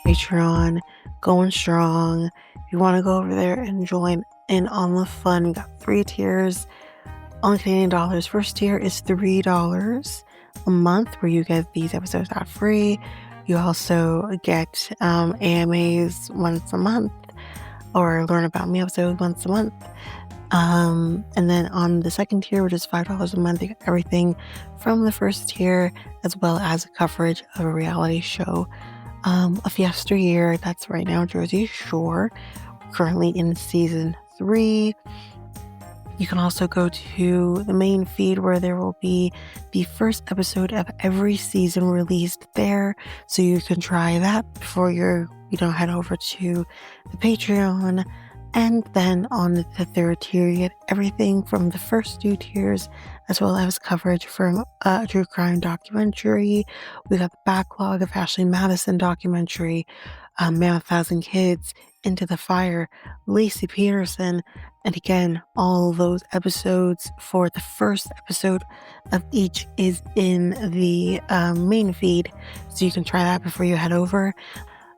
Patreon, going strong. If you want to go over there and join in on the fun, we got 3 tiers on Canadian dollars. First tier is $3 a month, where you get these episodes ad free. You also get AMAs once a month, or learn about me episodes once a month. And then on the second tier, which is $5 a month, you get everything from the first tier, as well as coverage of a reality show of yesteryear. That's right now Jersey Shore, currently in season 3. You can also go to the main feed, where there will be the first episode of every season released there. So you can try that before you head over to the Patreon. And then on the third tier, you get everything from the first 2 tiers, as well as coverage from a true crime documentary. We got the backlog of Ashley Madison documentary, Man with 1,000 Kids, Into the Fire, Lacey Peterson, and again, all those episodes for the first episode of each is in the main feed, so you can try that before you head over.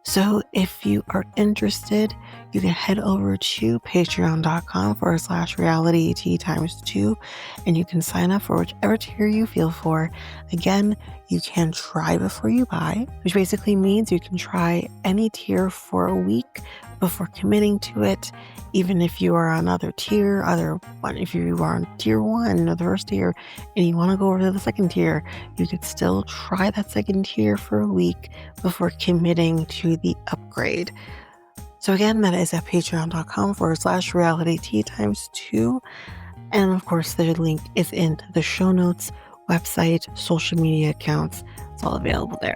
So if you are interested, you can head over to patreon.com/realityt times 2, and you can sign up for whichever tier you feel for. Again, you can try before you buy, which basically means you can try any tier for a week before committing to it. Even if you are on other tier, if you are on tier 1 or the first tier and you want to go over to the second tier, you could still try that second tier for a week before committing to the upgrade. So again, that is at patreon.com/realityt times 2. And of course, the link is in the show notes, website, social media accounts. It's all available there.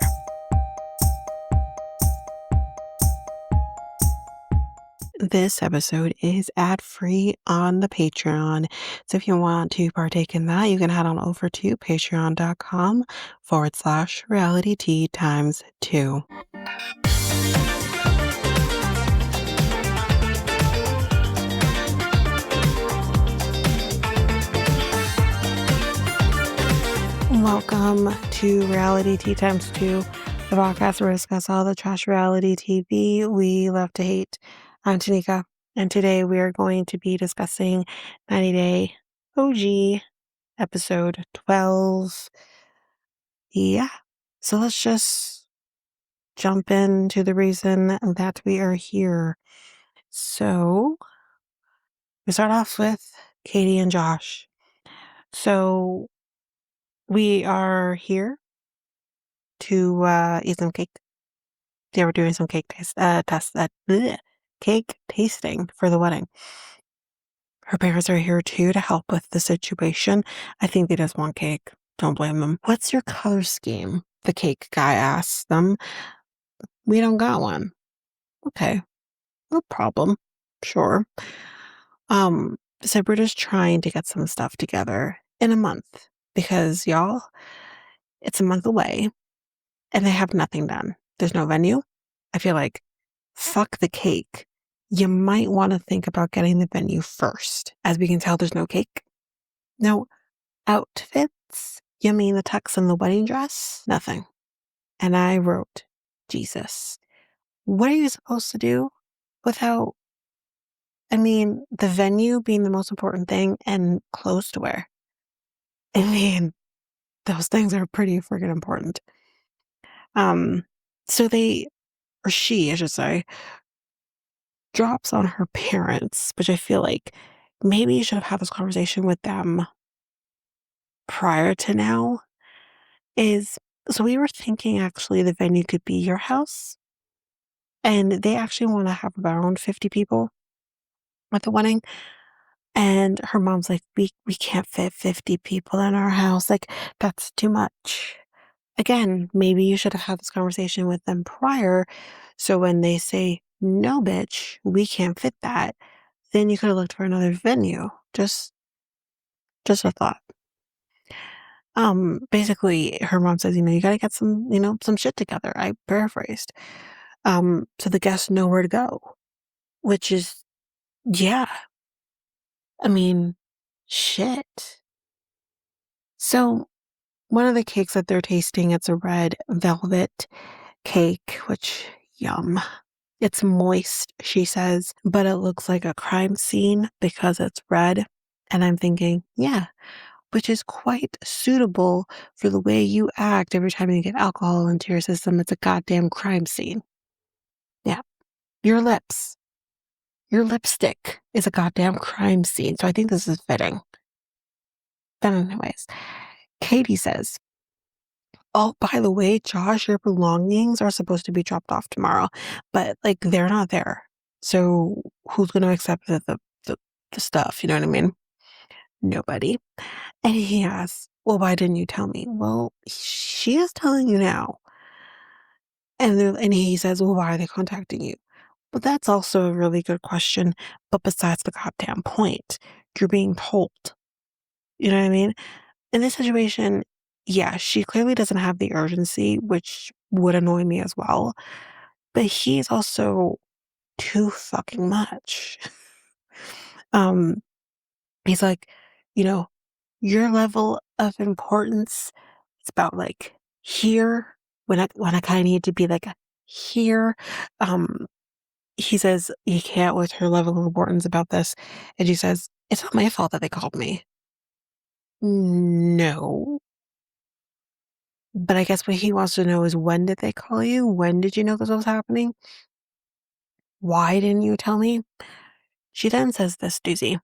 This episode is ad-free on the Patreon. So if you want to partake in that, you can head on over to patreon.com/realityt times 2. Welcome to Reality Tea Times 2, the podcast where we discuss all the trash reality TV we love to hate. I'm Tanika, and today we are going to be discussing 90 Day OG episode 12. Yeah, so let's just jump into the reason that we are here. So we start off with Catie and Josh. So we are here to eat some cake. They were doing some cake cake tasting for the wedding. Her parents are here too to help with the situation. I think they just want cake. Don't blame them. What's your color scheme? The cake guy asks them. We don't got one. Okay, no problem. Sure. So we're just trying to get some stuff together in a month, because y'all, it's a month away and they have nothing done. There's no venue. I feel like, fuck the cake. You might want to think about getting the venue first. As we can tell, there's no cake. No outfits. You mean the tux and the wedding dress? Nothing. And I wrote, Jesus, what are you supposed to do without, the venue being the most important thing and clothes to wear? Those things are pretty freaking important. So she, I should say, drops on her parents, which I feel like maybe you should have had this conversation with them prior to now. So we were thinking actually the venue could be your house, and they actually want to have around 50 people at the wedding. And her mom's like, we can't fit 50 people in our house. Like, that's too much. Again, maybe you should have had this conversation with them prior. So when they say, no, bitch, we can't fit that, then you could have looked for another venue. Just a thought. Basically, her mom says, you gotta get some, some shit together. I paraphrased. So the guests know where to go, which is, yeah. Shit. So one of the cakes that they're tasting, it's a red velvet cake, which, Yum. It's moist, she says, but it looks like a crime scene because it's red. And I'm thinking, yeah, which is quite suitable for the way you act every time you get alcohol into your system. It's a goddamn crime scene. Yeah. Your lips, your lipstick is a goddamn crime scene. So I think this is fitting. But anyways, Catie says, oh, by the way, Josh, your belongings are supposed to be dropped off tomorrow, but like they're not there. So who's going to accept the stuff? You know what I mean? Nobody. And he asks, well, why didn't you tell me? Well, she is telling you now. And he says, well, why are they contacting you? But that's also a really good question. But besides the goddamn point, you're being told. You know what I mean? In this situation, yeah, she clearly doesn't have the urgency, which would annoy me as well. But he's also too fucking much. um, he's like, you know, your level of importance, it's about like here when I kind of need to be like here. Um, he says he can't with her level of importance about this, and she says it's not my fault that they called me. No, but I guess what he wants to know is when did they call you? When did you know this was happening? Why didn't you tell me? She then says this, doozy.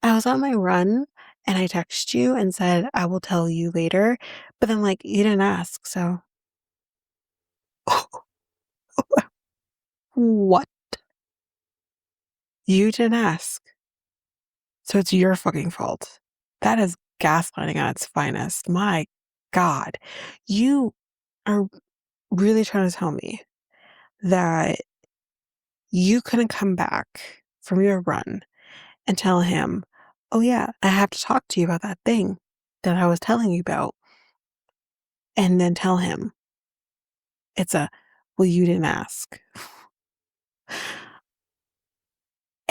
I was on my run and I texted you and said, I will tell you later. But then, like, you didn't ask. So, what? You didn't ask. So it's your fucking fault. That is gaslighting at its finest. My God. You are really trying to tell me that you couldn't come back from your run and tell him, oh, yeah, I have to talk to you about that thing that I was telling you about. And then tell him it's well, you didn't ask.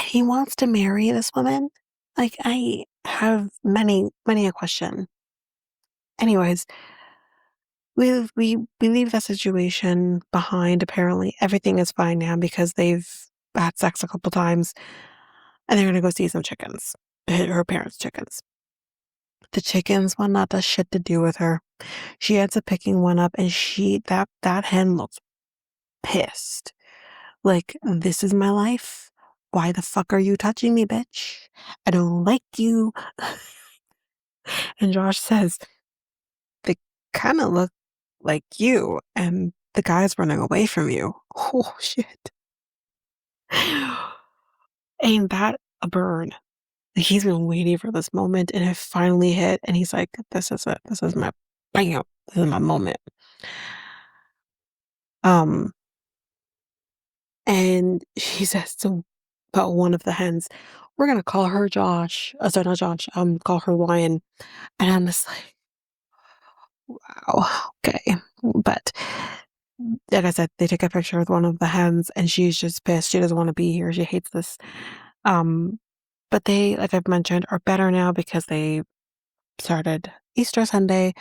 He wants to marry this woman? Like, I have many, many a question. Anyways, we leave that situation behind. Apparently, everything is fine now because they've had sex a couple times, and they're gonna go see some chickens. Her parents' chickens. The chickens want not the shit to do with her. She ends up picking one up, and that hen looks pissed. Like, this is my life. Why the fuck are you touching me, bitch? I don't like you. And Josh says, they kind of look like you, and the guy's running away from you. Oh, shit. Ain't that a burn? He's been waiting for this moment, and it finally hit, and he's like, this is it. This is my, bam, this is my moment. And she says to about one of the hens, we're going to call her Josh. Sorry, not Josh. Call her Lion. And I'm just like, wow, okay. But like I said, they take a picture with one of the hens and she's just pissed. She doesn't want to be here. She hates this. Um, but they, like I've mentioned, are better now because they started Easter Sunday,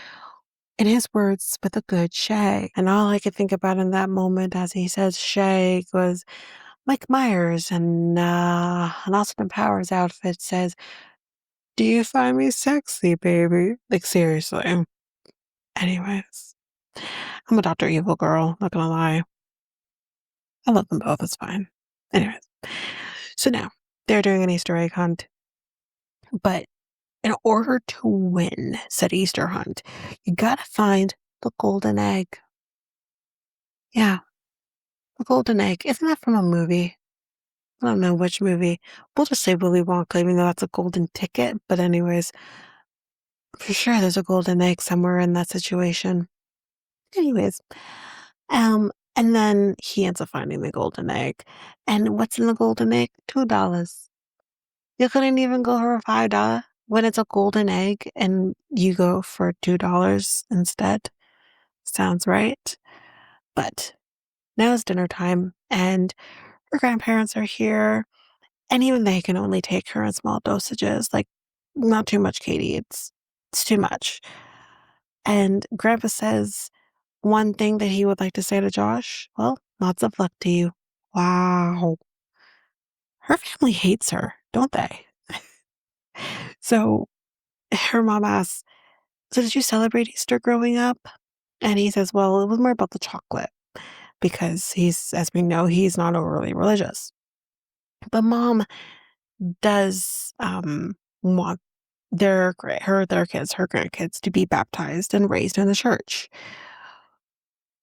in his words, with a good shake. And all I could think about in that moment as he says shake was Mike Myers and an Austin Powers outfit says, do you find me sexy, baby? Like, seriously. Anyways, I'm a Dr. Evil girl, not gonna lie. I love them both, it's fine. Anyways, so now they're doing an Easter egg hunt, but in order to win said Easter hunt, you gotta find the golden egg. Yeah, the golden egg. Isn't that from a movie? I don't know which movie. We'll just say Willy Wonka, even though that's a golden ticket. But anyways, for sure there's a golden egg somewhere in that situation. Anyways, and then he ends up finding the golden egg. And what's in the golden egg? $2. You couldn't even go for $5 when it's a golden egg and you go for $2 instead. Sounds right. But now it's dinner time and her grandparents are here. And even they can only take her in small dosages, like not too much, Catie. It's too much. And Grandpa says one thing that he would like to say to Josh. Well, Lots of luck to you. Wow. Her family hates her, don't they? So her mom asks, so did you celebrate Easter growing up? And he says, well, it was more about the chocolate because he's, as we know, he's not overly religious. But mom does want their kids, her grandkids, to be baptized and raised in the church.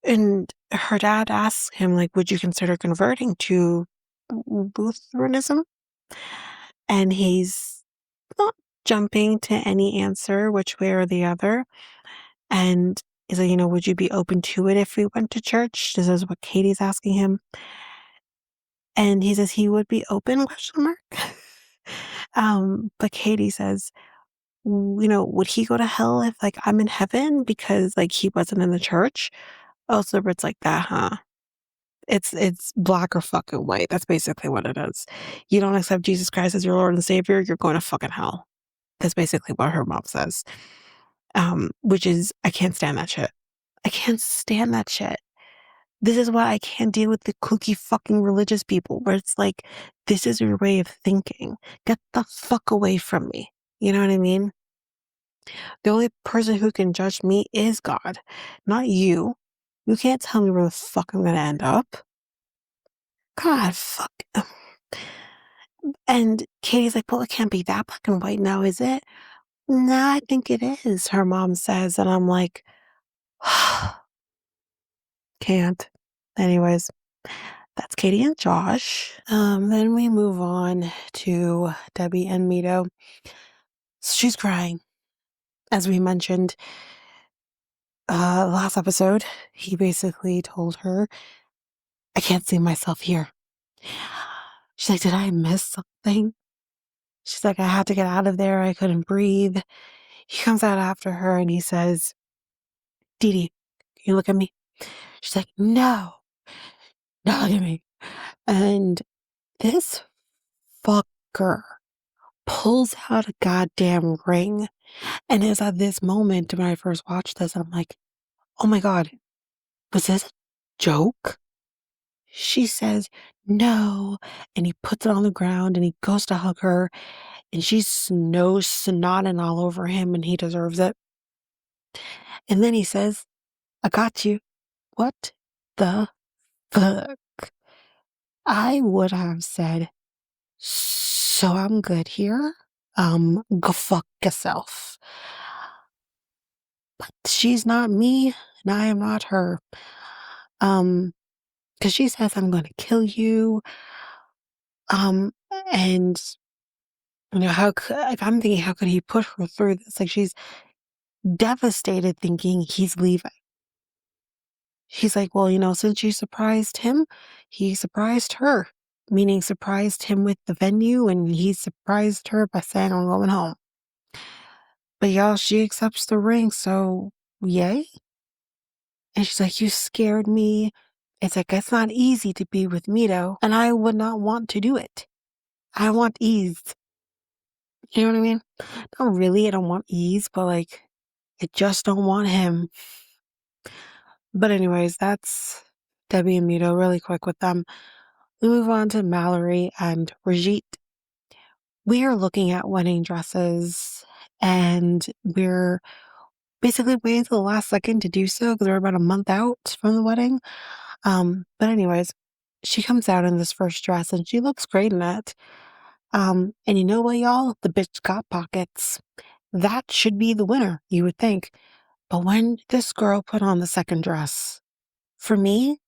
And her dad asks him, like, would you consider converting to Lutheranism? And he's not jumping to any answer, which way or the other. And he's like, would you be open to it if we went to church? This is what Catie's asking him. And he says he would be open, question mark. But Catie says, would he go to hell if like I'm in heaven because like he wasn't in the church? Oh, so it's like that, huh? It's black or fucking white. That's basically what it is. You don't accept Jesus Christ as your Lord and Savior, you're going to fucking hell. That's basically what her mom says. Which is, I can't stand that shit. I can't stand that shit. This is why I can't deal with the kooky fucking religious people where it's like, this is your way of thinking. Get the fuck away from me. You know what I mean? The only person who can judge me is God, not you. You can't tell me where the fuck I'm gonna end up. God, fuck. And Katie's like, well, it can't be that black and white now, is it? No, I think it is, her mom says. And I'm like, can't. Anyways, that's Catie and Josh. Then we move on to Debby and Mido. She's crying. As we mentioned last episode, he basically told her, I can't see myself here. She's like, did I miss something? She's like, I had to get out of there. I couldn't breathe. He comes out after her and he says, Dee, can you look at me? She's like, no, not look at me. And this fucker pulls out a goddamn ring. And it's at this moment when I first watched this, I'm like, oh my God, was this a joke? She says, no. And he puts it on the ground and he goes to hug her. And she's snotting all over him and he deserves it. And then he says, I got you. What the fuck? I would have said, so I'm good here. Go fuck yourself. But she's not me and I am not her. Because she says, I'm going to kill you. And like I'm thinking, how could he put her through this? Like she's devastated thinking he's leaving. She's like, well, since you surprised him, he surprised her, meaning surprised him with the venue and he surprised her by saying, I'm going home. But y'all, she accepts the ring, so yay. And she's like, you scared me. It's like, it's not easy to be with Mido, and I would not want to do it. I want ease. You know what I mean? Not really, I don't want ease, but like, I just don't want him. But anyways, that's Debby and Mido really quick with them. We move on to Mallorie and Brigitte. We are looking at wedding dresses and we're basically waiting until the last second to do so because we're about a month out from the wedding. But anyways, she comes out in this first dress and she looks great in it. And you know what, y'all? The bitch got pockets. That should be the winner, you would think. But when this girl put on the second dress, for me,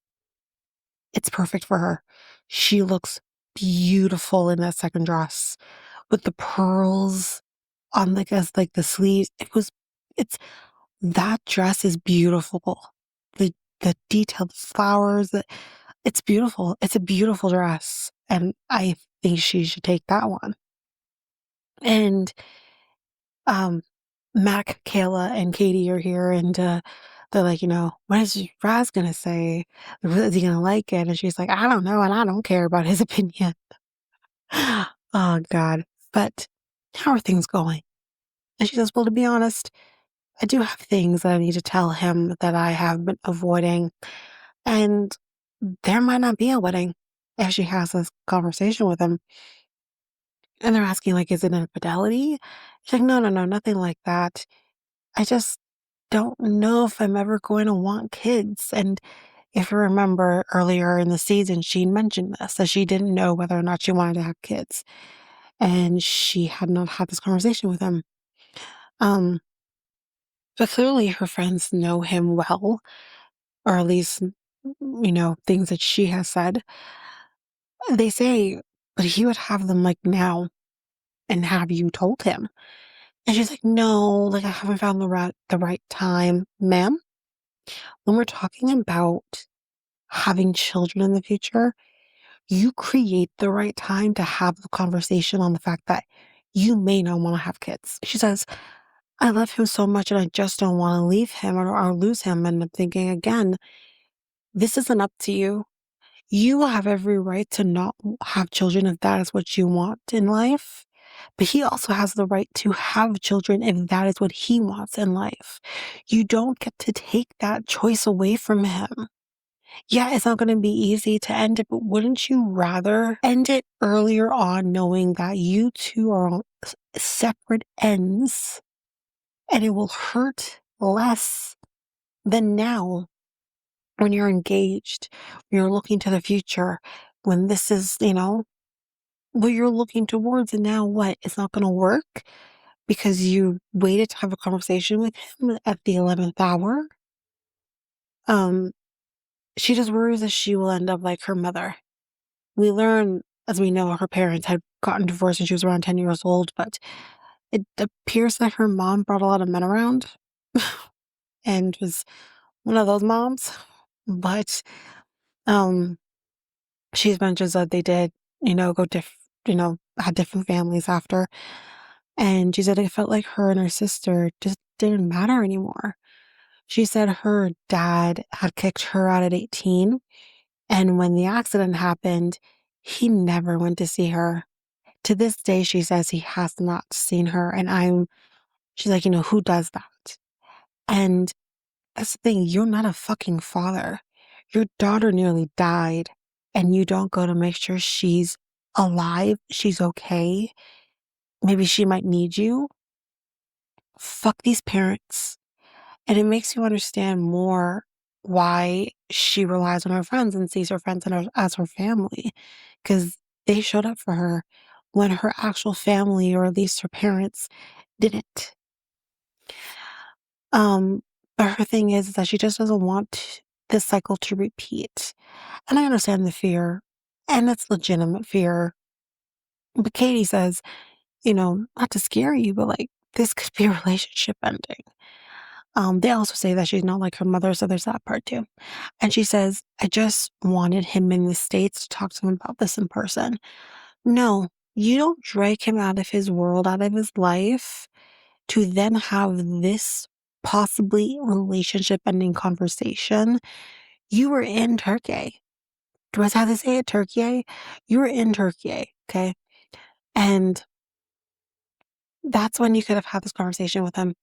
it's perfect for her. She looks beautiful in that second dress with the pearls on like the sleeves. It's that dress is beautiful. The detailed flowers, it's beautiful. It's a beautiful dress. And I think she should take that one. And Mac, Kayla, and Catie are here and they're like, what is Raz gonna say? Is he gonna like it? And she's like, I don't know, and I don't care about his opinion. Oh God. But how are things going? And she says, well, to be honest, I do have things that I need to tell him that I have been avoiding. And there might not be a wedding if she has this conversation with him. And they're asking, like, is it infidelity? She's like, no, no, no, nothing like that. I just don't know if I'm ever going to want kids. And if you remember earlier in the season, she mentioned this, that she didn't know whether or not she wanted to have kids. And she had not had this conversation with him. Um, but clearly her friends know him well, or at least, things that she has said. They say, but he would have them like now. And have you told him? And she's like, no, like I haven't found the right time. Ma'am, when we're talking about having children in the future, you create the right time to have the conversation on the fact that you may not want to have kids. She says, I love him so much and I just don't want to leave him or lose him. And I'm thinking again, this isn't up to you. You have every right to not have children if that is what you want in life. But he also has the right to have children if that is what he wants in life. You don't get to take that choice away from him. Yeah, it's not going to be easy to end it, but wouldn't you rather end it earlier on knowing that you two are on separate ends and it will hurt less than now when you're engaged, when you're looking to the future, when this is, what you're looking towards, and now what? It's not going to work because you waited to have a conversation with him at the 11th hour. Um, she just worries that she will end up like her mother. We learn, as we know, her parents had gotten divorced when she was around 10 years old, but it appears that her mom brought a lot of men around and was one of those moms. But um, she's mentioned that they did, had different families after. And she said it felt like her and her sister just didn't matter anymore. She said her dad had kicked her out at 18. And when the accident happened, he never went to see her. To this day, she says he has not seen her. And she's like, who does that? And that's the thing, you're not a fucking father. Your daughter nearly died, and you don't go to make sure she's alive, she's okay. Maybe she might need you. Fuck these parents. And it makes you understand more why she relies on her friends and sees her friends as her family. Because they showed up for her when her actual family, or at least her parents, didn't. But her thing is that she just doesn't want this cycle to repeat. And I understand the fear, and it's legitimate fear. But Catie says, not to scare you, but like this could be a relationship ending. They also say that she's not like her mother, so there's that part too. And she says, I just wanted him in the States to talk to him about this in person. No, you don't drag him out of his world, out of his life, to then have this possibly relationship ending conversation. You were in Turkey. Do I have to say it? Turkey? You were in Turkey, okay? And that's when you could have had this conversation with him.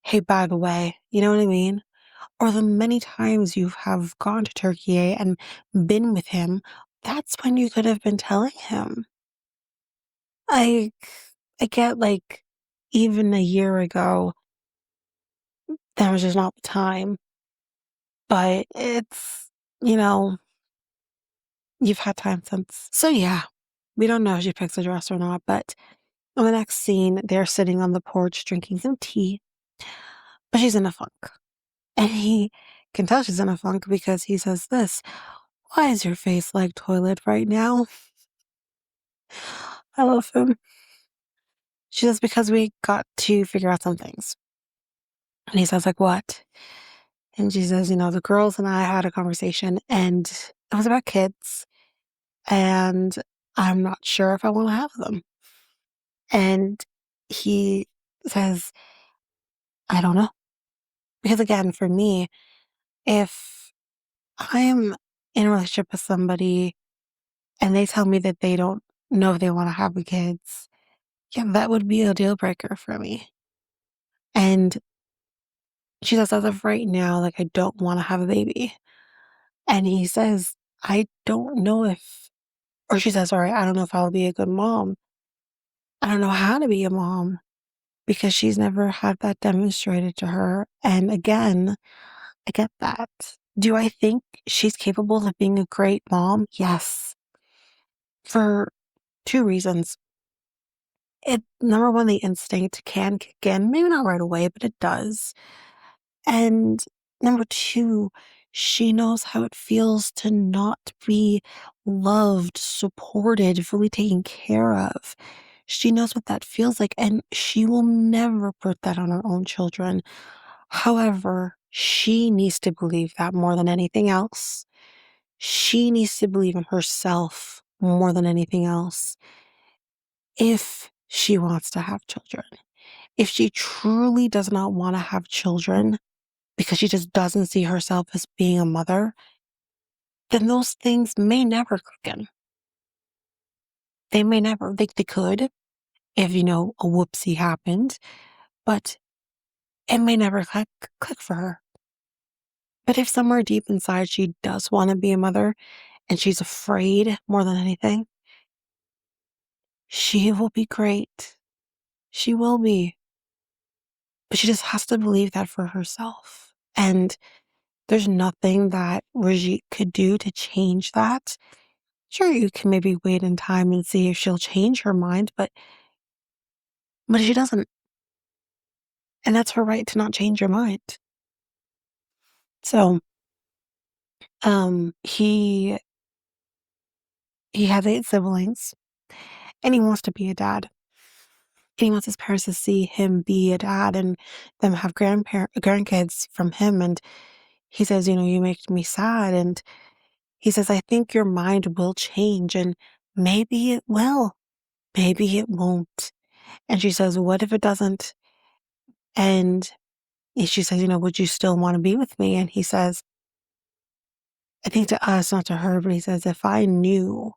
Hey, by the way, you know what I mean? Or the many times you have gone to Turkey and been with him, that's when you could have been telling him. I I get like even a year ago, that was just not the time. But it's, you know, you've had time since. So yeah, we don't know if she picks a dress or not, but in the next scene, they're sitting on the porch drinking some tea, but she's in a funk. And he can tell she's in a funk because he says this, why is your face like toilet right now? I love him. She says, because we got to figure out some things. And he says, like, what? And she says, the girls and I had a conversation and it was about kids. And I'm not sure if I want to have them. And he says, I don't know. Because again, for me, if I am in a relationship with somebody and they tell me that they don't know if they want to have kids, yeah, that would be a deal breaker for me. And she says, as of right now, like, I don't want to have a baby. And he says, I don't know if, or she says, all right, I don't know if I'll be a good mom. I don't know how to be a mom because she's never had that demonstrated to her. And again, I get that. Do I think she's capable of being a great mom? Yes. For two reasons. Number one, the instinct can kick in, maybe not right away, but it does. And number two, she knows how it feels to not be loved, supported, fully taken care of. She knows what that feels like, and she will never put that on her own children. However, she needs to believe that more than anything else. She needs to believe in herself more than anything else if she wants to have children. If she truly does not want to have children because she just doesn't see herself as being a mother, then those things may never click in. They may never. They could if, a whoopsie happened, but it may never click for her. But if somewhere deep inside she does want to be a mother and she's afraid more than anything, she will be great. She will be. But she just has to believe that for herself. And there's nothing that Brigitte could do to change that. Sure, you can maybe wait in time and see if she'll change her mind, but she doesn't. And that's her right to not change your mind. So, he has 8 siblings and he wants to be a dad. And he wants his parents to see him be a dad and them have grandkids from him. And he says, you make me sad. And he says, I think your mind will change and maybe it will. Maybe it won't. And she says, what if it doesn't? And she says, would you still want to be with me? And he says, I think to us, not to her, but he says, if I knew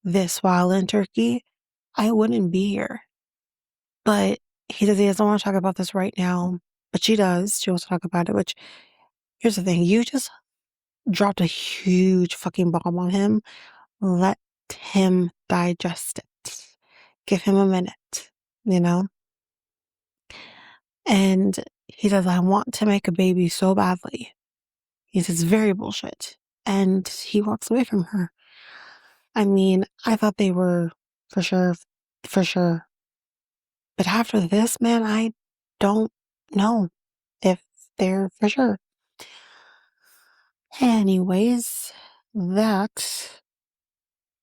this while in Turkey, I wouldn't be here. But he says he doesn't want to talk about this right now, but she does. She wants to talk about it, which here's the thing. You just dropped a huge fucking bomb on him. Let him digest it. Give him a minute, you know? And he says, I want to make a baby so badly. He says, very bullshit. And he walks away from her. I mean, I thought they were for sure, for sure. But after this, man, I don't know if they're for sure. Anyways, that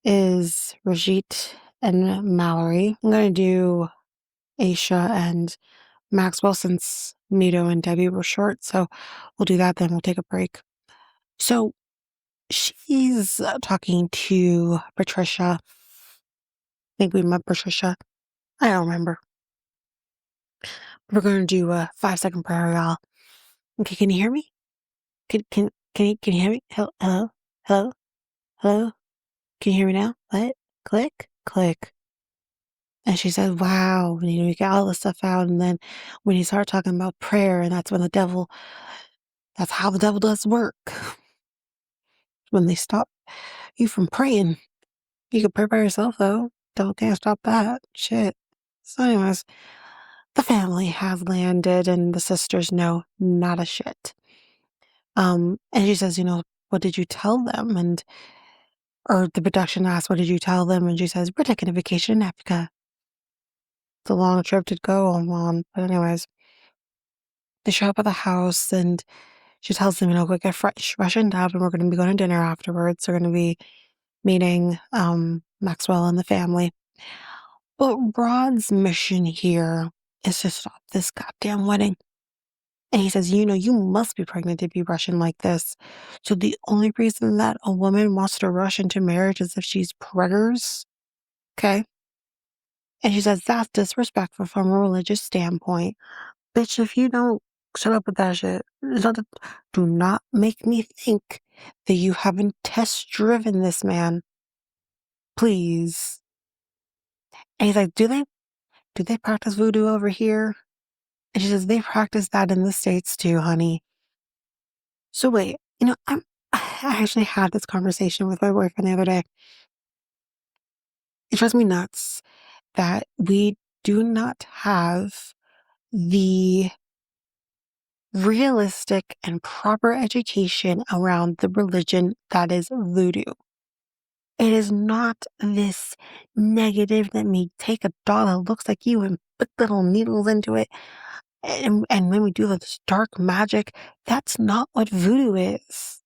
is Brigitte and Mallorie. I'm going to do Ashia and Maxwell since Mido and Debby were short. So we'll do that, then we'll take a break. So she's talking to Patricia. I think we met Patricia. I don't remember. We're going to do a 5-second prayer, y'all. Okay, can you hear me? Can you hear me? Hello? Hello? Hello? Hello? Can you hear me now? What? Click? Click. And she said, wow, and, you get all this stuff out. And then when you start talking about prayer, and that's when that's how the devil does work. When they stop you from praying. You can pray by yourself, though. Devil can't stop that. Shit. So anyways, the family has landed, and the sisters know not a shit. And she says, what did you tell them? Or the production asks, what did you tell them? And she says, we're taking a vacation in Africa. It's a long trip to go on. But anyways, they show up at the house and she tells them, go get freshened up and we're going to be going to dinner afterwards. They're going to be meeting Maxwell and the family. But Rod's mission here is to stop this goddamn wedding. And he says, you must be pregnant to be rushing like this. So the only reason that a woman wants to rush into marriage is if she's preggers. Okay? And she says, that's disrespectful from a religious standpoint. Bitch, if you don't shut up with that shit, do not make me think that you haven't test-driven this man. Please. And he's like, do they practice voodoo over here? And she says, they practice that in the States too, honey. So wait, I actually had this conversation with my boyfriend the other day. It drives me nuts that we do not have the realistic and proper education around the religion that is voodoo. It is not this negative that may take a doll that looks like you and put little needles into it. And when we do this dark magic, that's not what voodoo is.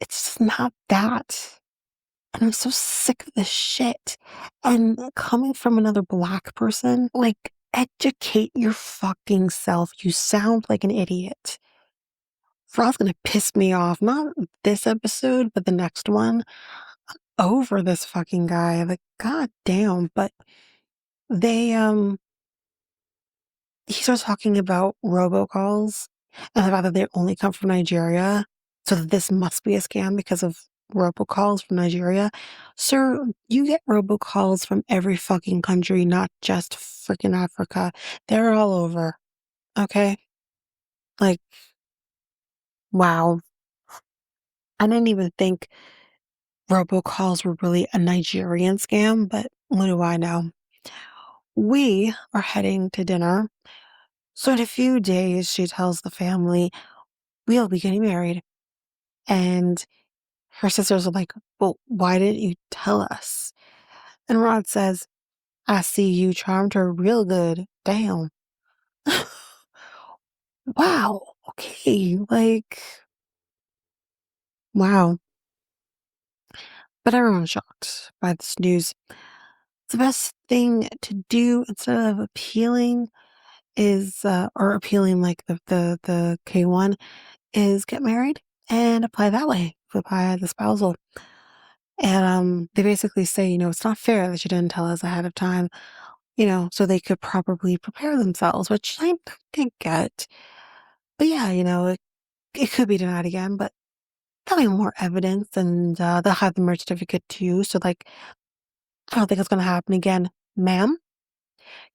It's just not that. And I'm so sick of this shit. And coming from another Black person, like, educate your fucking self. You sound like an idiot. Rob's gonna piss me off. Not this episode, but the next one. Over this fucking guy. Like, god damn. But they, he starts talking about robocalls and the fact that they only come from Nigeria. So that this must be a scam because of robocalls from Nigeria. Sir, you get robocalls from every fucking country, not just freaking Africa. They're all over. Okay? Like, wow. I didn't even think robocalls were really a Nigerian scam, but what do I know? We are heading to dinner. So in a few days, she tells the family, we'll be getting married. And her sisters are like, well, why didn't you tell us? And Rod says, I see you charmed her real good. Damn. Wow. Okay. Like, wow. But everyone's shocked by this news. The best thing to do instead of appealing is, or appealing like the K1, is get married and apply that way. Apply the spousal. And they basically say, it's not fair that you didn't tell us ahead of time, so they could properly prepare themselves, which I can get. But yeah, it could be denied again, but there'll be more evidence and they'll have the marriage certificate too. So, like, I don't think it's going to happen again. Ma'am,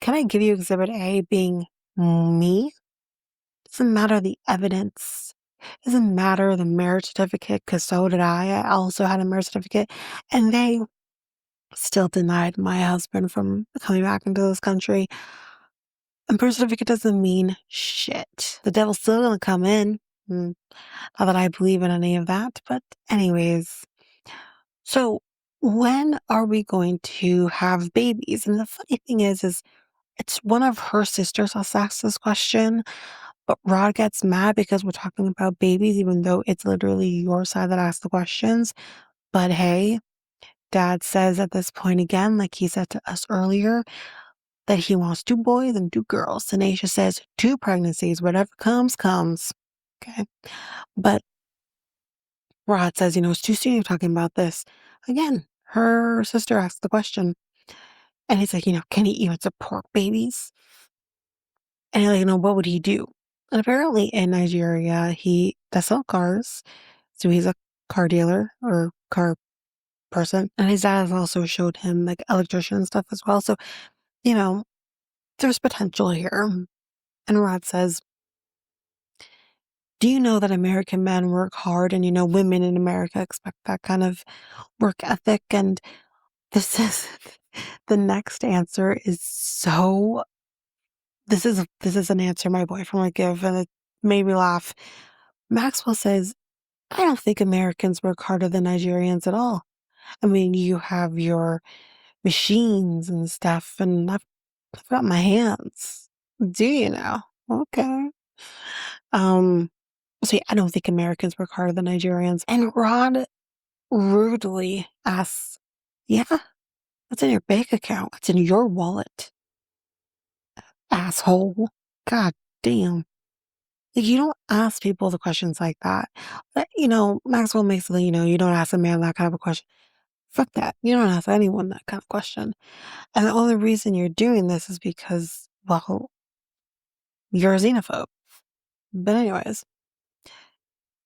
can I give you exhibit A being me? Doesn't matter the evidence. Doesn't matter the marriage certificate, because so did I. I also had a marriage certificate. And they still denied my husband from coming back into this country. And birth certificate doesn't mean shit. The devil's still gonna come in. Not that I believe in any of that, but anyways. So when are we going to have babies? And the funny thing is it's one of her sisters that's asked this question, but Rod gets mad because we're talking about babies, even though it's literally your side that asked the questions. But hey, Dad says at this point again, like he said to us earlier, that he wants 2 boys and 2 girls. Tanisha says 2 pregnancies, whatever comes, comes. Okay. But Rod says, it's too soon you're talking about this. Again, her sister asked the question. And he's like, can he even support babies? And you're like, what would he do? And apparently in Nigeria, he does sell cars. So he's a car dealer or car person. And his dad has also showed him like electrician and stuff as well. So, you know, there's potential here. And Rod says, do you know that American men work hard and, women in America expect that kind of work ethic? And this is the next answer is so, this is an answer my boyfriend would give and it made me laugh. Maxwell says, I don't think Americans work harder than Nigerians at all. I mean, you have your machines and stuff, and I've got my hands. Do you know? Okay. Um, so yeah, I don't think Americans work harder than Nigerians. And Rod rudely asks, yeah, what's in your bank account? What's in your wallet? Asshole. God damn. Like, you don't ask people the questions like that. But, Maxwell makes it, you don't ask a man that kind of a question. Fuck that. You don't ask anyone that kind of question. And the only reason you're doing this is because, well, you're a xenophobe. But anyways,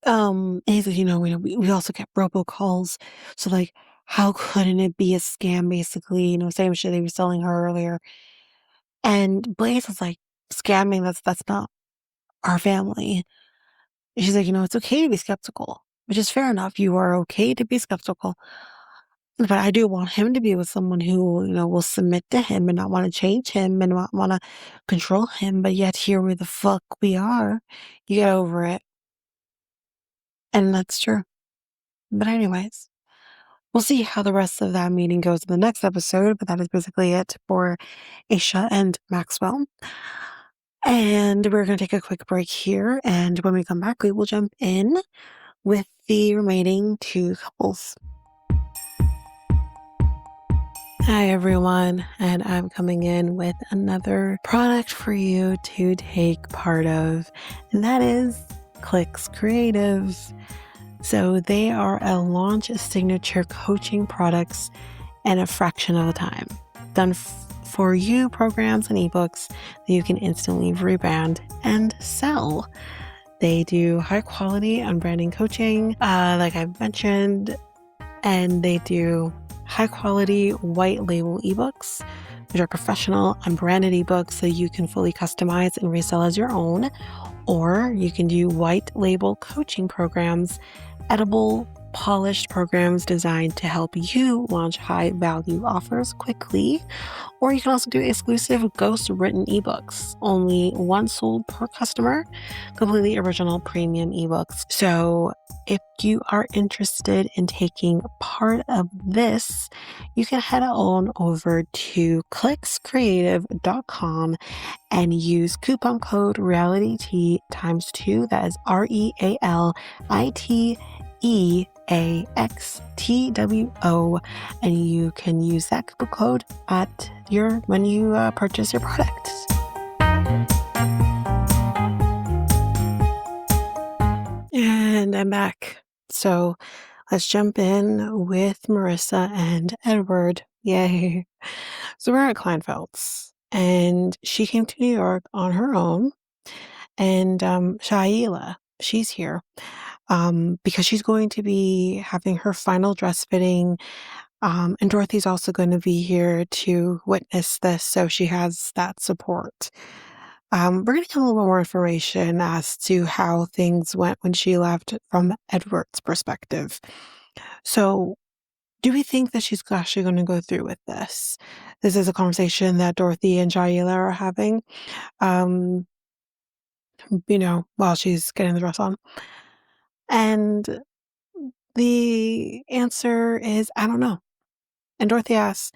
and he says, we also get robocalls. So like, how couldn't it be a scam basically? Same shit they were selling her earlier. And Blaze is like, scamming, that's not our family. And she's like, it's okay to be skeptical. which is fair enough. You are okay to be skeptical. But I do want him to be with someone who, will submit to him and not want to change him and not want to control him. But yet here we the fuck we are. You get over it. And that's true. But anyways, we'll see how the rest of that meeting goes in the next episode. But that is basically it for Ashia and Maxwell. And we're going to take a quick break here. And when we come back, we will jump in with the remaining two couples. Hi everyone, and I'm coming in with another product for you to take part of, and that is Clicks Creative. So they are a launch signature coaching products in a fraction of the time. Done for you programs and ebooks that you can instantly rebrand and sell. They do high quality unbranding coaching, like I've mentioned, and they do high quality white label ebooks, which are professional unbranded ebooks that you can fully customize and resell as your own. Or you can do white label coaching programs, edible, polished programs designed to help you launch high value offers quickly. Or you can also do exclusive ghost written ebooks, only one sold per customer, completely original premium ebooks. So if you are interested in taking part of this, you can head on over to clickscreative.com and use coupon code REALITYT ×2. That is REALITYEAXTWO, and you can use that coupon code when you purchase your product. And I'm back. So let's jump in with Marissa and Edward. Yay. So we're at Kleinfeld's, and she came to New York on her own. And Shaila, she's here because she's going to be having her final dress fitting. And Dorothy's also going to be here to witness this, so she has that support. We're going to get a little more information as to how things went when she left from Edward's perspective. So, do we think that she's actually going to go through with this? This is a conversation that Dorothy and Shaila are having, while she's getting the dress on. And the answer is, I don't know. And Dorothy asks,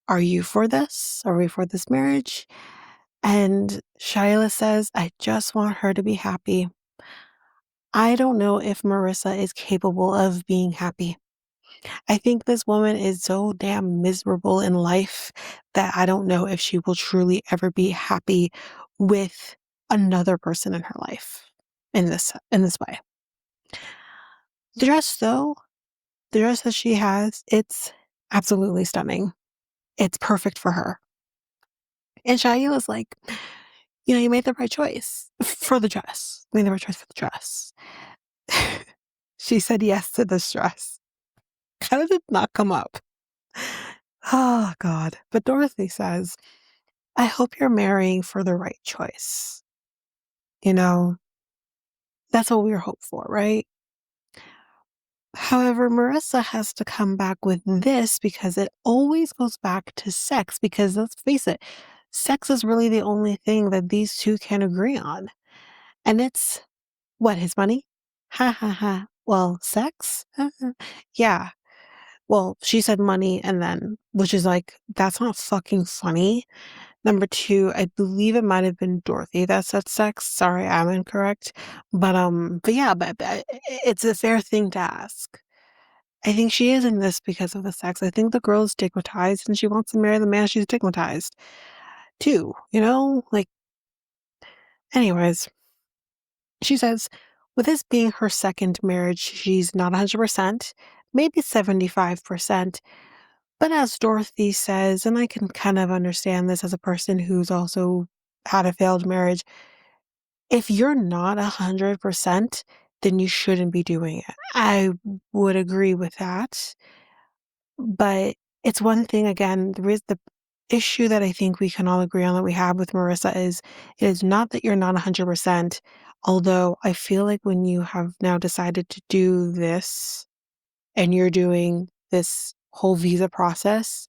are you for this? Are we for this marriage? And Shaila says, I just want her to be happy. I don't know if Marissa is capable of being happy. I think this woman is so damn miserable in life that I don't know if she will truly ever be happy with another person in her life in this way. The dress, though, the dress that she has, it's absolutely stunning. It's perfect for her. And Shaila's like, you made the right choice for the dress. You made the right choice for the dress. She said yes to this dress. Kind of did not come up. Oh, God. But Dorothy says, I hope you're marrying for the right choice. That's what we're hoping for, right? However, Marissa has to come back with this because it always goes back to sex, because let's face it, sex is really the only thing that these two can agree on. And it's, what, his money? Ha ha ha. Well, sex? Yeah. Well, she said money, and then, which is like, that's not fucking funny. Number two, I believe it might have been Dorothy that said sex. Sorry, I'm incorrect. But yeah, but it's a fair thing to ask. I think she is in this because of the sex. I think the girl is stigmatized and she wants to marry the man she's stigmatized too, anyways. She says, with this being her second marriage, she's not 100%, maybe 75%. But as Dorothy says, and I can kind of understand this as a person who's also had a failed marriage, if you're not 100%, then you shouldn't be doing it. I would agree with that. But it's one thing, again, there is the issue that I think we can all agree on that we have with Marissa is, it is not that you're not 100%, Although I feel like when you have now decided to do this and you're doing this whole visa process,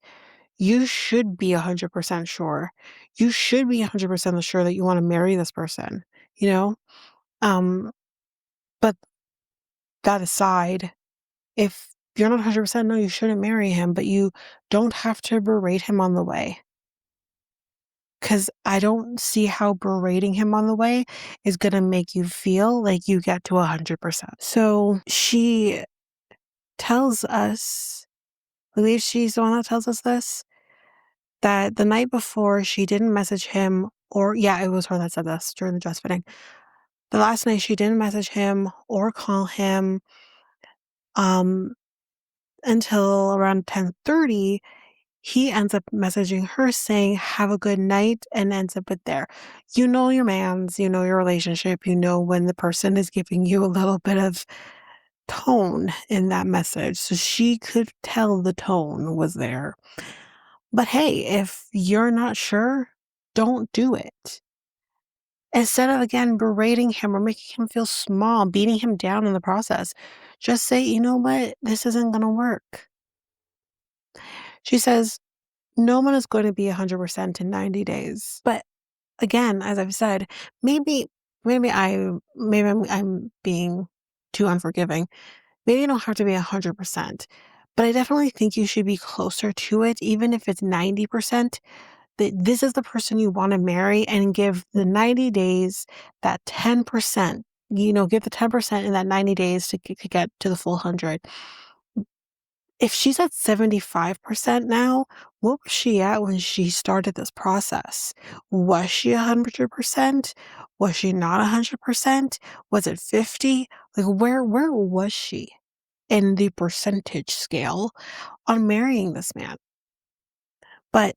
you should be 100% sure. You should be 100% sure that you want to marry this person, you know? Um, but that aside, if you're not 100%, no, you shouldn't marry him, but you don't have to berate him on the way. Because I don't see how berating him on the way is going to make you feel like you get to 100%. So she tells us, I believe she's the one that tells us this, that the night before she didn't message him, or yeah, it was her that said this during the dress fitting. The last night she didn't message him or call him um, until around 10:30. He ends up messaging her saying, "Have a good night," and ends up with there. You know your mans, you know your relationship, you know when the person is giving you a little bit of tone in that message. So she could tell the tone was there. But hey, if you're not sure, don't do it. Instead of, again, berating him or making him feel small, beating him down in the process, just say, you know what, this isn't going to work. She says, no one is going to be 100% in 90 days. But again, as I've said, maybe I'm being too unforgiving. Maybe you don't have to be 100%, but I definitely think you should be closer to it, even if it's 90%. That this is the person you want to marry, and give the 90 days that 10%. Give the 10% in that 90 days to get to the full 100. If she's at 75% now, what was she at when she started this process? Was she 100%? Was she not 100%? Was it 50? Like, where was she in the percentage scale on marrying this man? But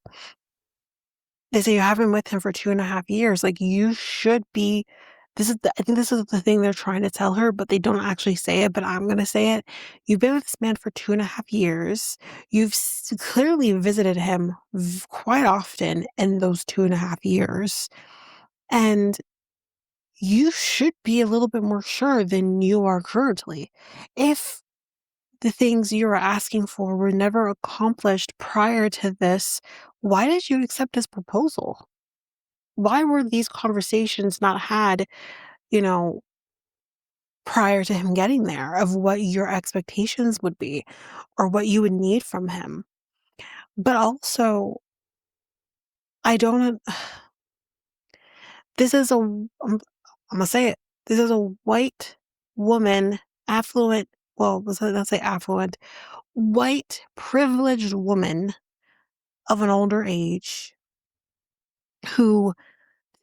they say you have been with him for 2.5 years. Like, you should be. I think this is the thing they're trying to tell her, but they don't actually say it, but I'm going to say it. You've been with this man for 2.5 years. You've clearly visited him quite often in those 2.5 years. And you should be a little bit more sure than you are currently. If the things you were asking for were never accomplished prior to this, why did you accept his proposal? Why were these conversations not had, you know, prior to him getting there, of what your expectations would be or what you would need from him? But also, I don't, this is I'm gonna say it. This is a white woman, affluent, well, let's not say affluent, white, privileged woman of an older age who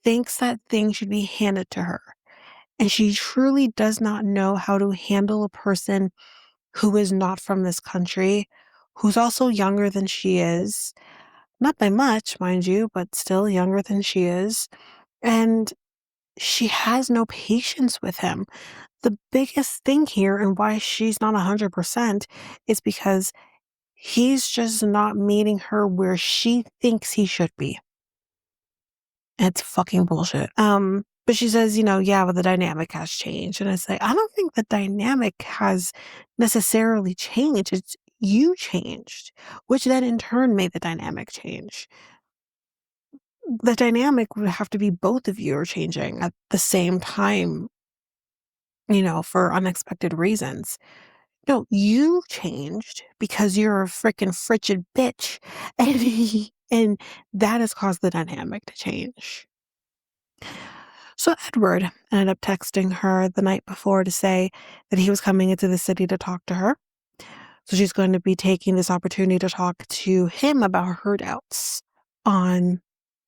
thinks that things should be handed to her. And she truly does not know how to handle a person who is not from this country, who's also younger than she is. Not by much, mind you, but still younger than she is. And she has no patience with him. The biggest thing here and why she's not 100% is because he's just not meeting her where she thinks he should be. It's fucking bullshit. But she says, yeah, but the dynamic has changed. And it's like, I don't think the dynamic has necessarily changed. It's you changed, which then in turn made the dynamic change. The dynamic would have to be both of you are changing at the same time, for unexpected reasons. No, you changed because you're a freaking frigid bitch. And that has caused the dynamic to change. So Edward ended up texting her the night before to say that he was coming into the city to talk to her. So she's going to be taking this opportunity to talk to him about her doubts on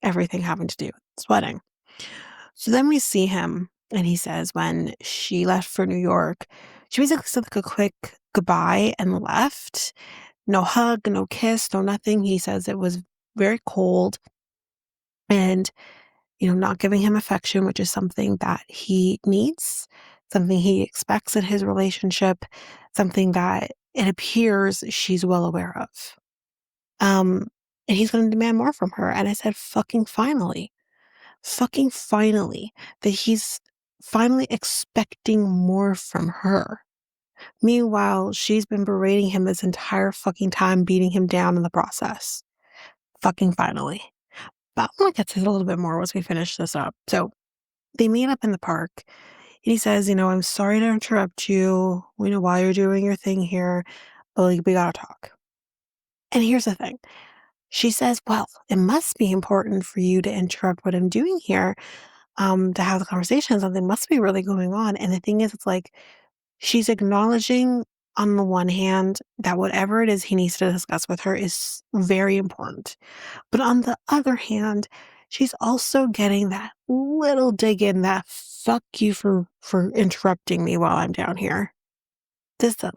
everything having to do with this wedding. So then we see him, and he says when she left for New York, she basically said like a quick goodbye and left. No hug, no kiss, no nothing. He says it was very cold and not giving him affection, which is something that he needs, something he expects in his relationship, something that it appears she's well aware of. And he's going to demand more from her. And I said, fucking finally, that he's finally expecting more from her. Meanwhile, she's been berating him this entire fucking time, beating him down in the process. Fucking finally. But I'm gonna get to it a little bit more once we finish this up. So they meet up in the park. And he says, I'm sorry to interrupt you, while you're doing your thing here, but like, we gotta talk. And here's the thing. She says, well, it must be important for you to interrupt what I'm doing here, to have the conversation. Something must be really going on. And the thing is, it's like she's acknowledging on the one hand that whatever it is he needs to discuss with her is very important. But on the other hand, she's also getting that little dig in that fuck you for interrupting me while I'm down here. Just a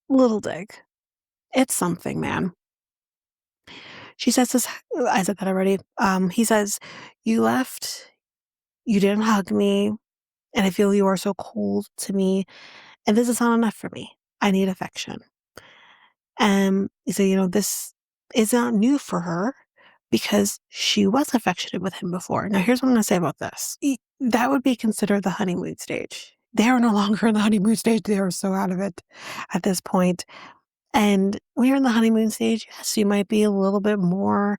little dig. It's something, man. She says this, I said that already. He says, you left, you didn't hug me, and I feel you are so cold to me, and this is not enough for me. I need affection. He said, this is not new for her because she was affectionate with him before. Now, here's what I'm going to say about this. That would be considered the honeymoon stage. They are no longer in the honeymoon stage. They are so out of it at this point. And when you're in the honeymoon stage, yes, you might be a little bit more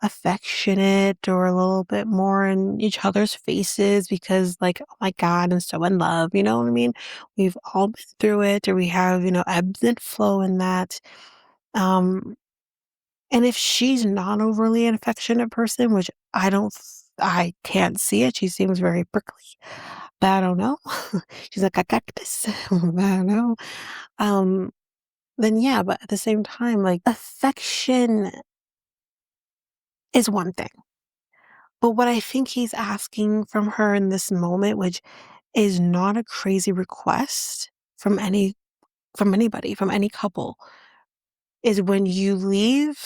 affectionate or a little bit more in each other's faces because, like, oh my God, I'm so in love. You know what I mean? We've all been through it, or we have, ebbs and flow in that. Um, and if she's not overly an affectionate person, which I can't see it. She seems very prickly, but I don't know. She's like a cactus. I don't know. Um, then yeah, but at the same time, like, affection is one thing. But what I think he's asking from her in this moment, which is not a crazy request from anybody, from any couple, is when you leave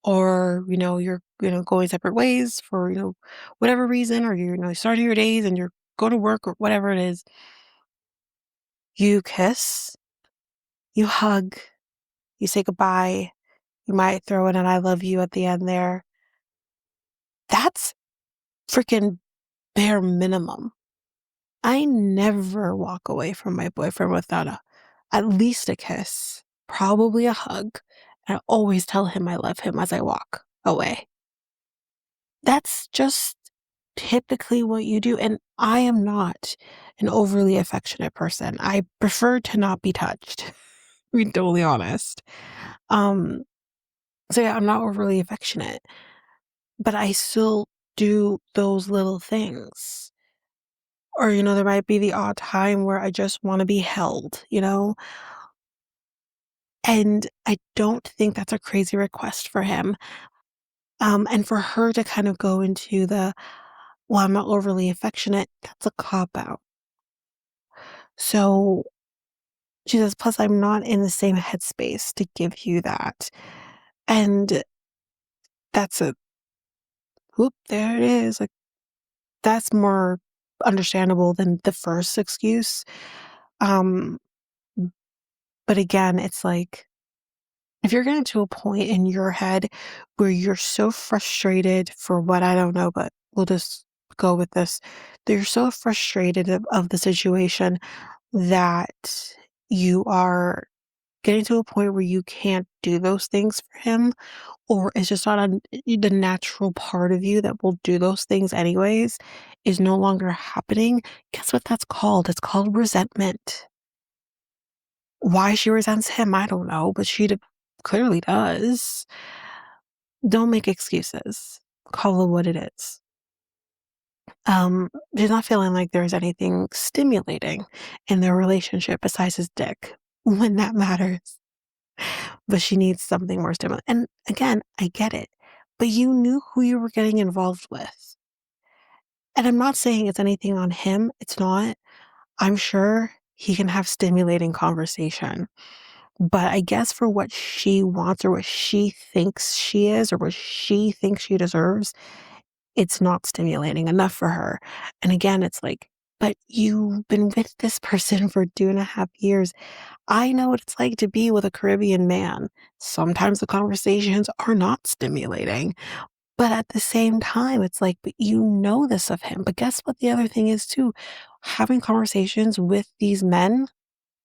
or, you're, going separate ways for, whatever reason, or you're, starting your days and you're going to work or whatever it is, you kiss, you hug, you say goodbye, you might throw in an I love you at the end there. That's freaking bare minimum. I never walk away from my boyfriend without at least a kiss, probably a hug. And I always tell him I love him as I walk away. That's just typically what you do. And I am not an overly affectionate person. I prefer to not be touched, to be totally honest. Um, so yeah, I'm not overly affectionate, but I still do those little things. Or, there might be the odd time where I just want to be held, And I don't think that's a crazy request for him. And for her to kind of go into well, I'm not overly affectionate, that's a cop out. So she says, plus I'm not in the same headspace to give you that. And that's whoop, there it is. Like, that's more understandable than the first excuse. Um, but again, it's like, if you're getting to a point in your head where you're so frustrated for what I don't know, but we'll just go with this, that you're so frustrated of the situation that you are getting to a point where you can't do those things for him, or it's just not the natural part of you that will do those things anyways, is no longer happening. Guess what that's called? It's called resentment. Why she resents him, I don't know, but she clearly does. Don't make excuses. Call it what it is. She's not feeling like there's anything stimulating in their relationship besides his dick when that matters. But she needs something more stimulating. And again, I get it. But you knew who you were getting involved with. And I'm not saying it's anything on him. It's not. I'm sure he can have stimulating conversation. But I guess for what she wants or what she thinks she is or what she thinks she deserves, it's not stimulating enough for her. And again, it's like, but you've been with this person for 2.5 years. I know what it's like to be with a Caribbean man. Sometimes the conversations are not stimulating, But at the same time, it's like, but you know this of him. But guess what the other thing is too? Having conversations with these men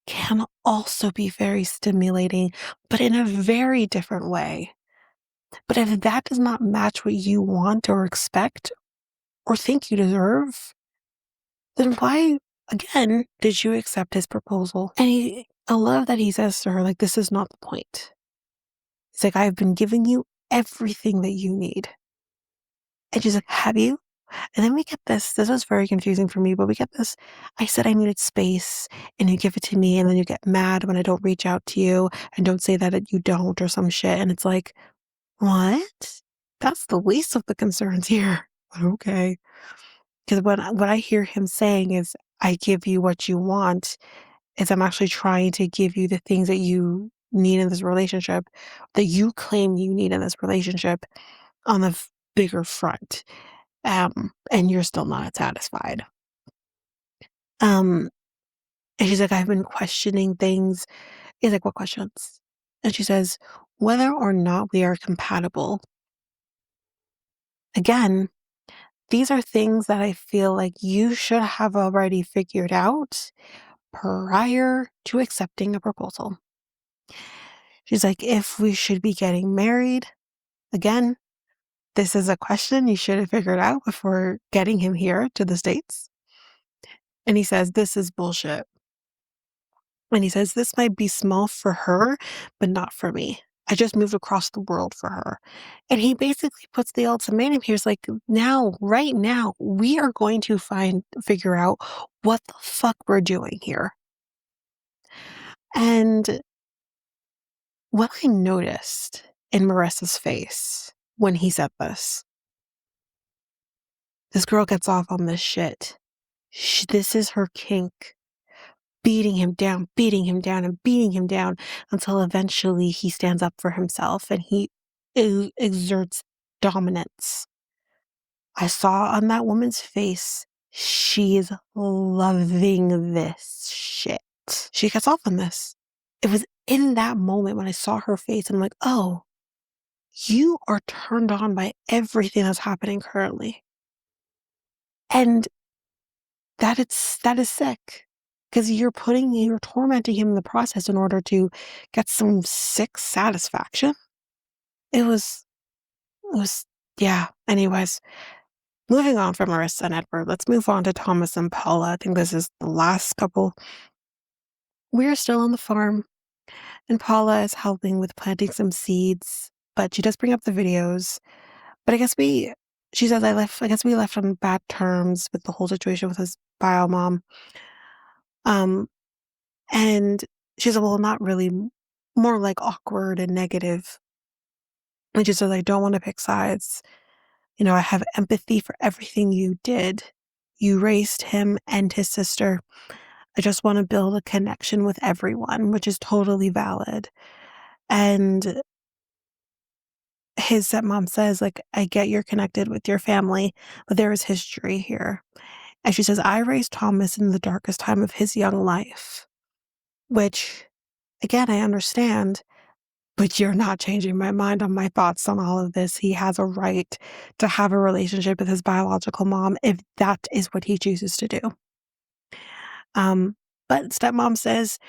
can also be very stimulating, but in a very different way. But if that does not match what you want or expect or think you deserve, then why, again, did you accept his proposal? And I love that he says to her, like, this is not the point. He's like, I've been giving you everything that you need. And she's like, have you? And then we get this. This was very confusing for me, but we get this. I said I needed space and you give it to me, and then you get mad when I don't reach out to you and don't say that you don't or some shit. And it's like, what? That's the least of the concerns here. But okay. Because what I hear him saying is, I give you what you want, is I'm actually trying to give you the things that you need in this relationship, that you claim you need in this relationship on the bigger front. And you're still not satisfied. And she's like, I've been questioning things. He's like, what questions? And she says, whether or not we are compatible. Again, these are things that I feel like you should have already figured out prior to accepting a proposal. She's like, if we should be getting married, again, this is a question you should have figured out before getting him here to the States. And he says, this is bullshit. And he says, this might be small for her, but not for me. I just moved across the world for her. And he basically puts the ultimatum here. It's like, now, right now, we are going to figure out what the fuck we're doing here. And what I noticed in Marissa's face when he said this girl gets off on this shit. This is her kink. Beating him down and beating him down until eventually he stands up for himself and he exerts dominance. I saw on that woman's face, she's loving this shit. She gets off on this. It was in that moment when I saw her face and I'm like, oh, you are turned on by everything that's happening currently. And that is sick. Because you're tormenting him in the process in order to get some sick satisfaction. It was, yeah. Anyways, moving on from Marissa and Edward, let's move on to Thomas and Paula. I think this is the last couple. We're still on the farm, and Paula is helping with planting some seeds, but she does bring up the videos. But she says, I guess we left on bad terms with the whole situation with his bio mom. And she said, well, not really, more like awkward and negative. And she said, I don't want to pick sides. I have empathy for everything you did. You raised him and his sister. I just want to build a connection with everyone, which is totally valid. And his stepmom says, like, I get you're connected with your family, but there is history here. And she says, I raised Thomas in the darkest time of his young life, which, again, I understand. But you're not changing my mind on my thoughts on all of this. He has a right to have a relationship with his biological mom if that is what he chooses to do. But stepmom says,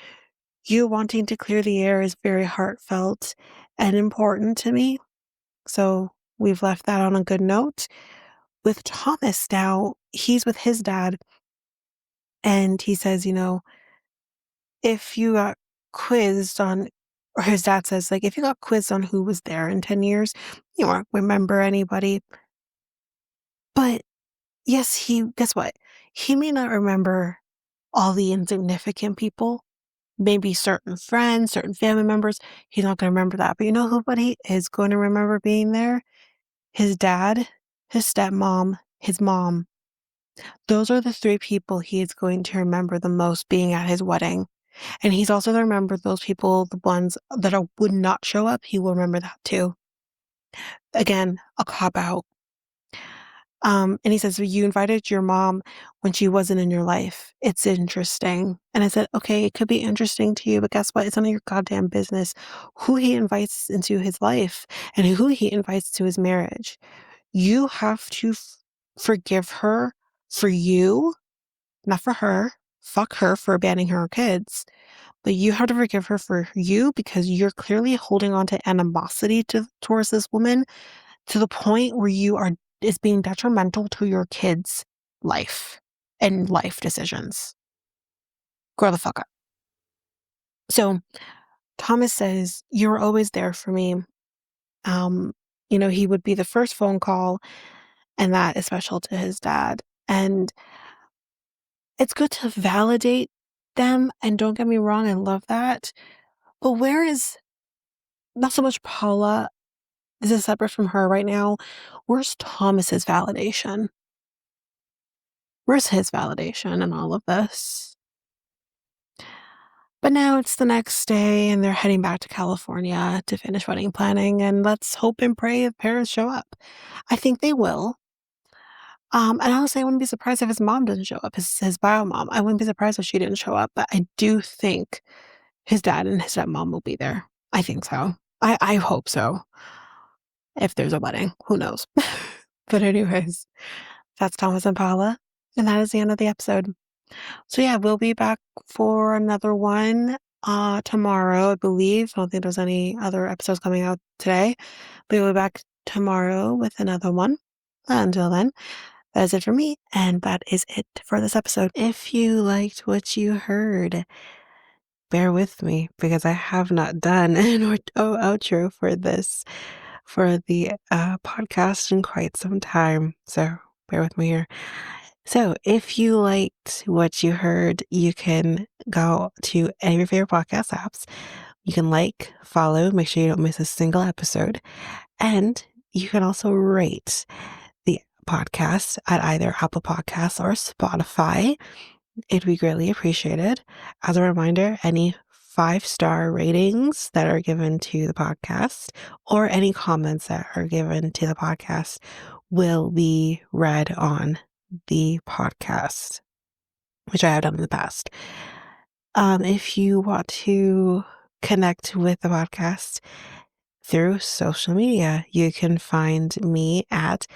you wanting to clear the air is very heartfelt and important to me. So we've left that on a good note. With Thomas now, he's with his dad. And he says, if you got quizzed on, or his dad says, like, if you got quizzed on who was there in 10 years, you won't remember anybody. But yes, guess what? He may not remember all the insignificant people, maybe certain friends, certain family members. He's not going to remember that. But you know who, but he is going to remember being there? His dad, his stepmom, his mom. Those are the three people he is going to remember the most being at his wedding. And he's also going to remember those people, the ones that would not show up. He will remember that too. Again, a cop-out. And he says, well, you invited your mom when she wasn't in your life. It's interesting. And I said, okay, it could be interesting to you, but guess what? It's none of your goddamn business who he invites into his life and who he invites to his marriage. You have to forgive her for you, not for her. Fuck her for abandoning her kids. But you have to forgive her for you because you're clearly holding on to animosity towards this woman to the point where is being detrimental to your kids' life and life decisions. Grow the fuck up. So Thomas says, you were always there for me. He would be the first phone call, and that is special to his dad. And it's good to validate them. And don't get me wrong, I love that. But where is not so much Paula? This is separate from her right now. Where's Thomas's validation? Where's his validation in all of this? But now it's the next day and they're heading back to California to finish wedding planning, and let's hope and pray the parents show up. I think they will. And honestly, I wouldn't be surprised if his mom doesn't show up, his bio mom. I wouldn't be surprised if she didn't show up, but I do think his dad and his stepmom will be there. I think so. I hope so. If there's a wedding, who knows? But anyways, that's Thomas and Paula, and that is the end of the episode. So yeah, we'll be back for another one tomorrow, I believe. I don't think there's any other episodes coming out today. But we'll be back tomorrow with another one. Until then, that is it for me, and that is it for this episode. If you liked what you heard, bear with me because I have not done an outro for the podcast in quite some time. So bear with me here. So if you liked what you heard, you can go to any of your favorite podcast apps. You can follow, make sure you don't miss a single episode. And you can also rate the podcast at either Apple Podcasts or Spotify. It'd be greatly appreciated. As a reminder, any 5-star ratings that are given to the podcast or any comments that are given to the podcast will be read on the podcast, which I have done in the past. If you want to connect with the podcast through social media, you can find me at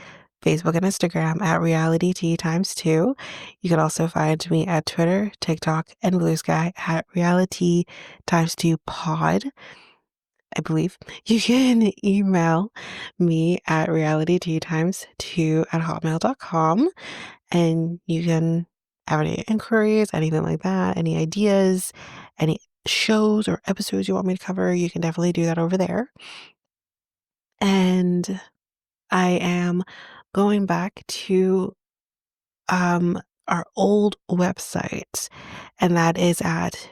Facebook and Instagram at Reality T ×2. You can also find me at Twitter, TikTok, and Blue Sky at Reality ×2 Pod. I believe you can email me at realityt2@hotmail.com, and you can have any inquiries, anything like that, any ideas, any shows or episodes you want me to cover, you can definitely do that over there. And I am going back to our old website, and that is at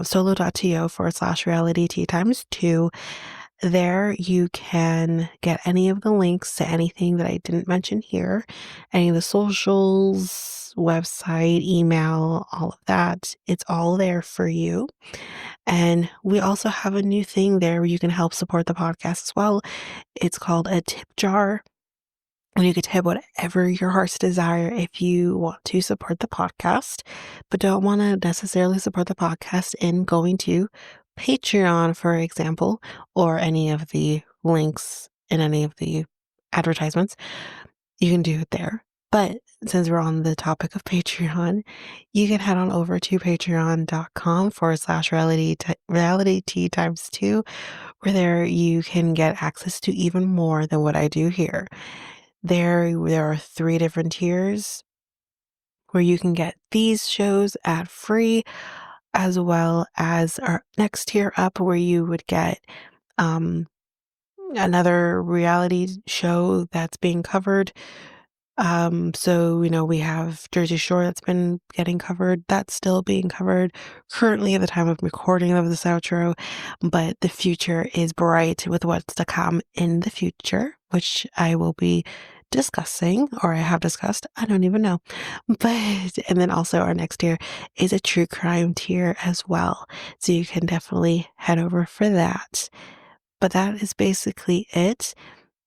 solo.to/reality T ×2. There you can get any of the links to anything that I didn't mention here, any of the socials, website, email, all of that. It's all there for you. And we also have a new thing there where you can help support the podcast as well. It's called a tip jar. And you could tip whatever your heart's desire if you want to support the podcast, but don't want to necessarily support the podcast in going to Patreon, for example, or any of the links in any of the advertisements. You can do it there. But since we're on the topic of Patreon, you can head on over to patreon.com/reality T ×2, where there you can get access to even more than what I do here. There are 3 different tiers where you can get these shows ad free, as well as our next tier up where you would get another reality show that's being covered. So, we have Jersey Shore that's been getting covered. That's still being covered currently at the time of recording of this outro, but the future is bright with what's to come in the future, which I will be discussing, or I have discussed. I don't even know. And then also our next tier is a true crime tier as well. So you can definitely head over for that. But that is basically it.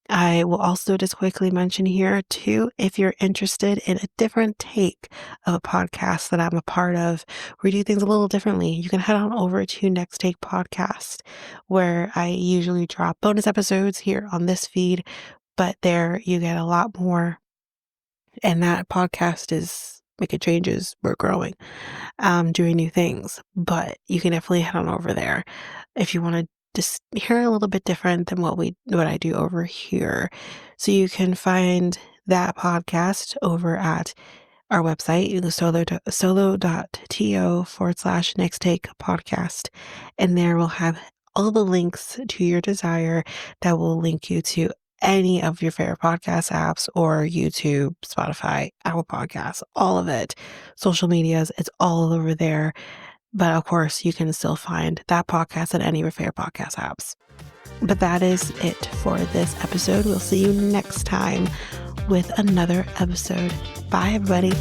I will also just quickly mention here too, if you're interested in a different take of a podcast that I'm a part of, we do things a little differently, you can head on over to Next Take Podcast, where I usually drop bonus episodes here on this feed, but there you get a lot more. And that podcast is making changes. We're growing, doing new things, but you can definitely head on over there if you want to just hear a little bit different than what I do over here. So you can find that podcast over at our website, solo.to/next take podcast. And there we'll have all the links to your desire that will link you to any of your favorite podcast apps or YouTube, Spotify, Apple Podcasts, all of it. Social medias, it's all over there. But of course, you can still find that podcast at any of your favorite podcast apps. But that is it for this episode. We'll see you next time with another episode. Bye, everybody.